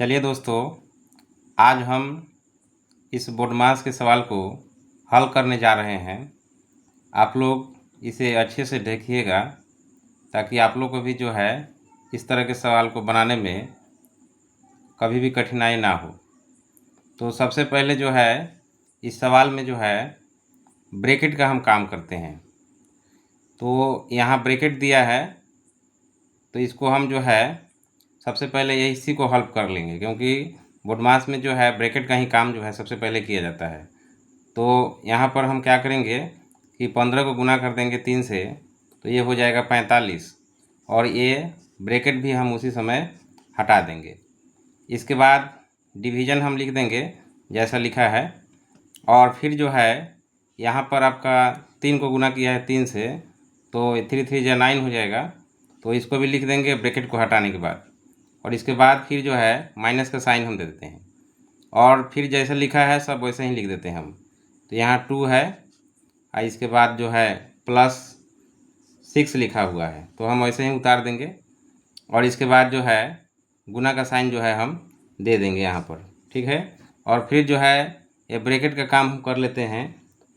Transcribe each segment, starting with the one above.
चलिए दोस्तों, आज हम इस बोडमास के सवाल को हल करने जा रहे हैं। आप लोग इसे अच्छे से देखिएगा ताकि आप लोग को भी जो है इस तरह के सवाल को बनाने में कभी भी कठिनाई ना हो। तो सबसे पहले जो है इस सवाल में जो है ब्रैकेट का हम काम करते हैं। तो यहाँ ब्रैकेट दिया है, तो इसको हम जो है सबसे पहले ये इसी को हल कर लेंगे, क्योंकि बोडमास में जो है ब्रैकेट का ही काम जो है सबसे पहले किया जाता है। तो यहाँ पर हम क्या करेंगे कि 15 को गुना कर देंगे 3 से, तो ये हो जाएगा 45, और ये ब्रैकेट भी हम उसी समय हटा देंगे। इसके बाद डिवीज़न हम लिख देंगे जैसा लिखा है, और फिर जो है यहाँ पर आपका 3 को गुना किया है 3 से, तो 3 3 या 9 हो जाएगा, तो इसको भी लिख देंगे ब्रैकेट को हटाने के बाद। और इसके बाद फिर जो है माइनस का साइन हम दे देते हैं, और फिर जैसा लिखा है सब वैसे ही लिख देते हैं हम। तो यहाँ 2 है, और इसके बाद जो है +6 लिखा हुआ है, तो हम वैसे ही उतार देंगे। और इसके बाद जो है गुना का साइन जो है हम दे देंगे यहाँ पर, ठीक है। और फिर जो है ये ब्रैकेट का काम हम कर लेते हैं।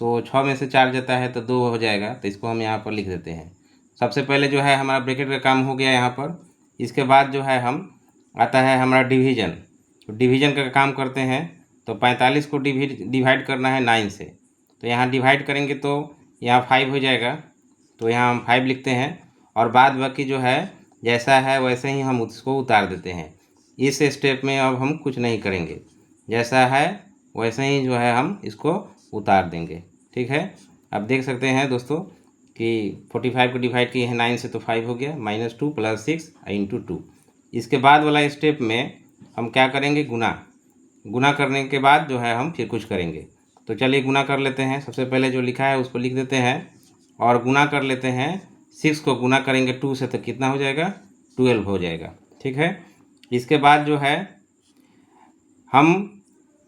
तो 6 में से 4 जाता है तो 2 हो जाएगा, तो इसको हम यहाँ पर लिख देते हैं। सबसे पहले जो है हमारा ब्रैकेट का काम हो गया यहाँ पर। इसके बाद जो है हम आता है हमारा डिवीज़न। तो डिवीज़न का काम करते हैं, तो 45 को डिवाइड करना है 9 से। तो यहाँ डिवाइड करेंगे तो यहाँ 5 हो जाएगा, तो यहाँ हम 5 लिखते हैं। और बाद बाकी जो है जैसा है वैसे ही हम उसको उतार देते हैं। इस स्टेप में अब हम कुछ नहीं करेंगे, जैसा है वैसे ही जो है हम इसको उतार देंगे, ठीक है। अब देख सकते हैं दोस्तों कि 45 को डिवाइड किए हैं 9 से, तो 5 हो गया, -2 + 6 × 2। इसके बाद वाला स्टेप में हम क्या करेंगे, गुना करने के बाद जो है हम फिर कुछ करेंगे। तो चलिए गुना कर लेते हैं। सबसे पहले जो लिखा है उसको लिख देते हैं और गुना कर लेते हैं। 6 को गुना करेंगे 2 से तो कितना हो जाएगा, 12 हो जाएगा, ठीक है। इसके बाद जो है हम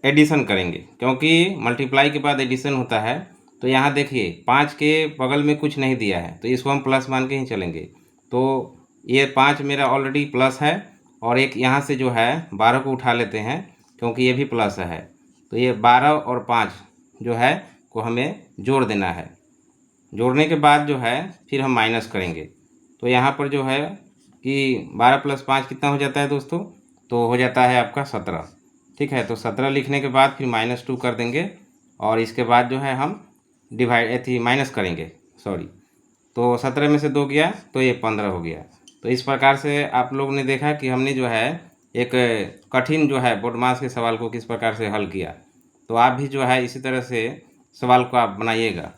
एडिशन करेंगे, क्योंकि मल्टीप्लाई के बाद एडिशन होता है। तो यहाँ देखिए 5 के बगल में कुछ नहीं दिया है, तो इसको हम प्लस मान के ही चलेंगे। तो ये 5 मेरा ऑलरेडी प्लस है, और एक यहाँ से जो है 12 को उठा लेते हैं, क्योंकि ये भी प्लस है। तो ये 12 और 5 जो है को हमें जोड़ देना है। जोड़ने के बाद जो है फिर हम माइनस करेंगे। तो यहाँ पर जो है कि 12 + 5 कितना हो जाता है दोस्तों, तो हो जाता है आपका 17, ठीक है। तो 17 लिखने के बाद फिर -2 कर देंगे, और इसके बाद जो है हम माइनस करेंगे, सॉरी। तो 17 में से 2 गया तो ये 15 हो गया। तो इस प्रकार से आप लोग ने देखा कि हमने जो है एक कठिन जो है बोडमास के सवाल को किस प्रकार से हल किया। तो आप भी जो है इसी तरह से सवाल को आप बनाइएगा।